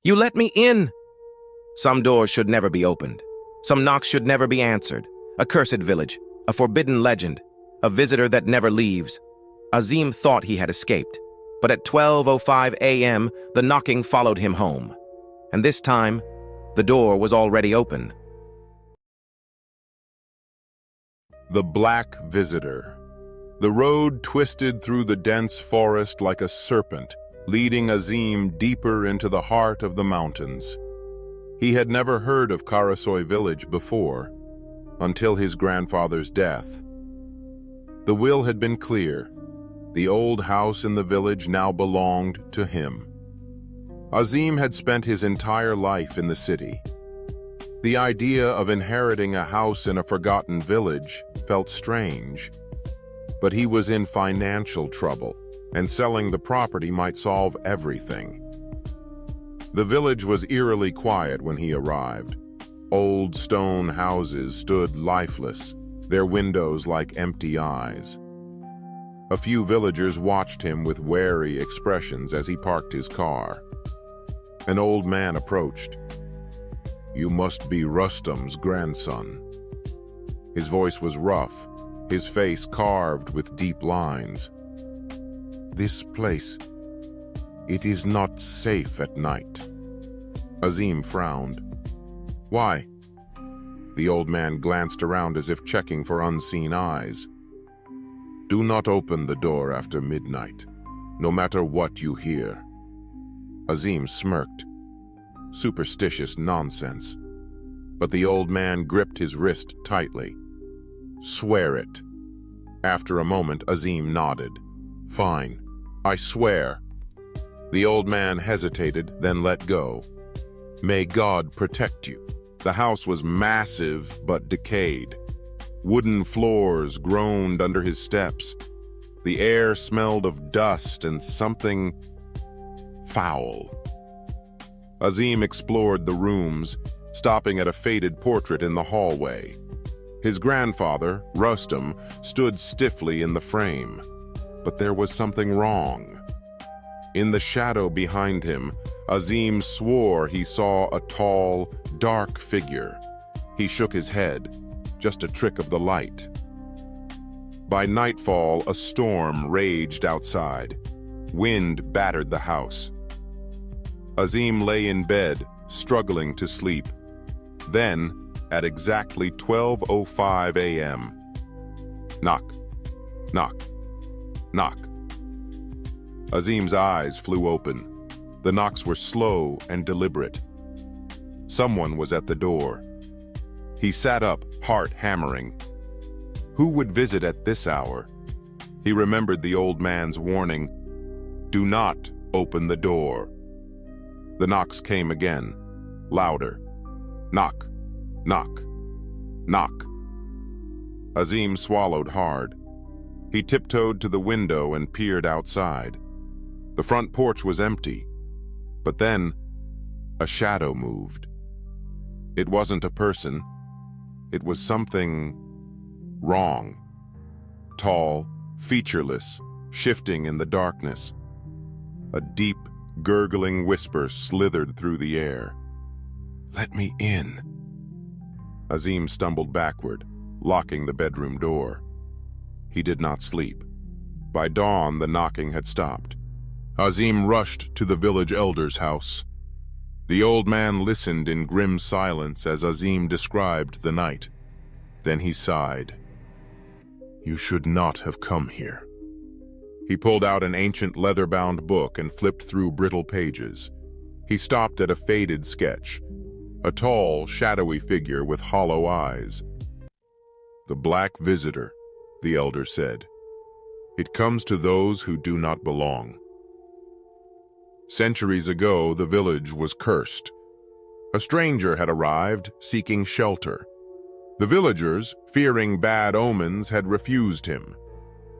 You let me in! Some doors should never be opened. Some knocks should never be answered. A cursed village, a forbidden legend, a visitor that never leaves. Azim thought he had escaped, but at 12:05 a.m., the knocking followed him home. And this time, the door was already open. The Black Visitor. The road twisted through the dense forest like a serpent, leading Azim deeper into the heart of the mountains. He had never heard of Karasoy village before, until his grandfather's death. The will had been clear. The old house in the village now belonged to him. Azim had spent his entire life in the city. The idea of inheriting a house in a forgotten village felt strange, but he was in financial trouble, and selling the property might solve everything. The village was eerily quiet when he arrived. Old stone houses stood lifeless, their windows like empty eyes. A few villagers watched him with wary expressions as he parked his car. An old man approached. "You must be Rustam's grandson." His voice was rough, his face carved with deep lines. "This place, it is not safe at night." Azim frowned. "Why?" The old man glanced around as if checking for unseen eyes. "Do not open the door after midnight, no matter what you hear." Azim smirked. Superstitious nonsense. But the old man gripped his wrist tightly. "Swear it." After a moment, Azim nodded. "Fine, I swear." The old man hesitated, then let go. "May God protect you." The house was massive but decayed. Wooden floors groaned under his steps. The air smelled of dust and something foul. Azim explored the rooms, stopping at a faded portrait in the hallway. His grandfather, Rustam, stood stiffly in the frame. But there was something wrong. In the shadow behind him, Azim swore he saw a tall, dark figure. He shook his head, just a trick of the light. By nightfall, a storm raged outside. Wind battered the house. Azim lay in bed, struggling to sleep. Then, at exactly 12:05 a.m., knock, knock, knock. Azim's eyes flew open. The knocks were slow and deliberate. Someone was at the door. He sat up, heart hammering. Who would visit at this hour? He remembered the old man's warning, "Do not open the door." The knocks came again, louder. Knock, knock, knock. Azim swallowed hard. He tiptoed to the window and peered outside. The front porch was empty, but then a shadow moved. It wasn't a person. It was something wrong. Tall, featureless, shifting in the darkness. A deep, gurgling whisper slithered through the air. "Let me in." Azim stumbled backward, locking the bedroom door. He did not sleep. By dawn, the knocking had stopped. Azim rushed to the village elder's house. The old man listened in grim silence as Azim described the night. Then he sighed. "You should not have come here." He pulled out an ancient leather-bound book and flipped through brittle pages. He stopped at a faded sketch, a tall, shadowy figure with hollow eyes. "The Black Visitor," the elder said. "It comes to those who do not belong." Centuries ago, the village was cursed. A stranger had arrived, seeking shelter. The villagers, fearing bad omens, had refused him.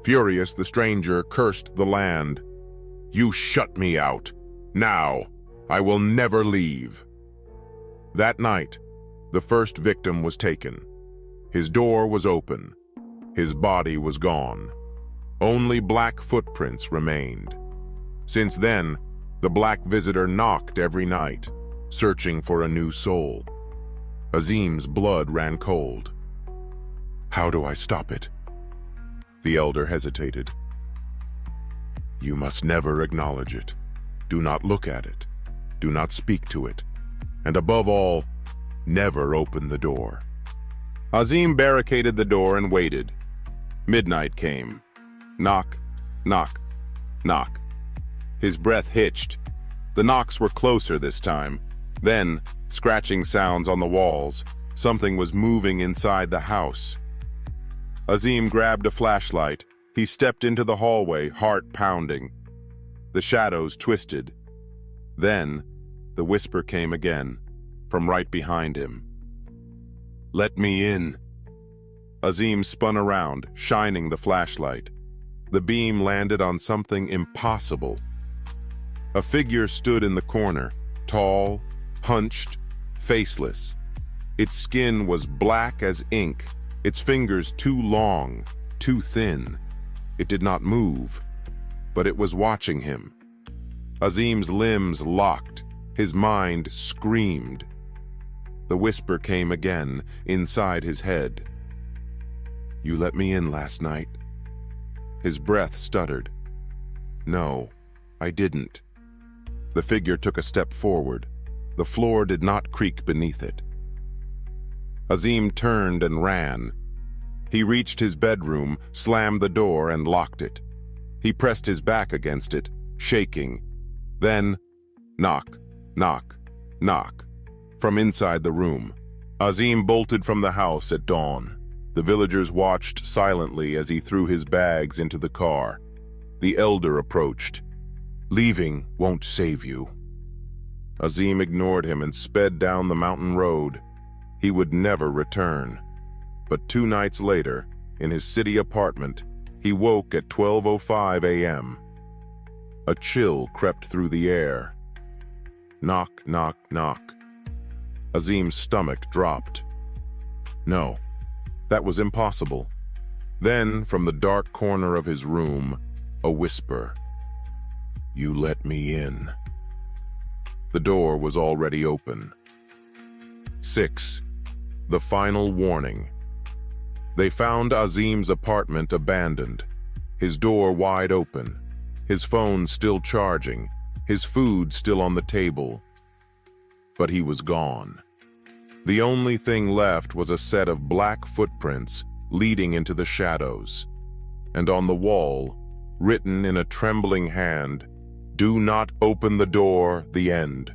Furious, the stranger cursed the land. "You shut me out. Now, I will never leave." That night, the first victim was taken. His door was open. His body was gone. Only black footprints remained. Since then, The black visitor knocked every night, searching for a new soul. Azim's blood ran cold. How do I stop it? The elder hesitated. You must never acknowledge it. Do not look at it. Do not speak to it. And above all, never open the door. Azim barricaded the door and waited. Midnight came. Knock, knock, knock. His breath hitched. The knocks were closer this time. Then, scratching sounds on the walls. Something was moving inside the house. Azim grabbed a flashlight. He stepped into the hallway, heart pounding. The shadows twisted. Then, the whisper came again, from right behind him. Let me in. Azim spun around, shining the flashlight. The beam landed on something impossible. A figure stood in the corner, tall, hunched, faceless. Its skin was black as ink, its fingers too long, too thin. It did not move, but it was watching him. Azim's limbs locked, his mind screamed. The whisper came again, inside his head. You let me in last night. His breath stuttered. No, I didn't. The figure took a step forward. The floor did not creak beneath it. Azim turned and ran. He reached his bedroom, slammed the door, and locked it. He pressed his back against it, shaking. Then, knock, knock, knock, from inside the room. Azim bolted from the house at dawn. The villagers watched silently as he threw his bags into the car. The elder approached. Leaving won't save you. Azim ignored him and sped down the mountain road. He would never return. But 2 nights later, in his city apartment, he woke at 12:05 a.m. A chill crept through the air. Knock, knock, knock. Azim's stomach dropped. No, that was impossible. Then, from the dark corner of his room, a whisper. You let me in. The door was already open. 6. The final warning. They found Azim's apartment abandoned, his door wide open, his phone still charging, his food still on the table. But he was gone. The only thing left was a set of black footprints leading into the shadows. And on the wall, written in a trembling hand, "Do not open the door, the end."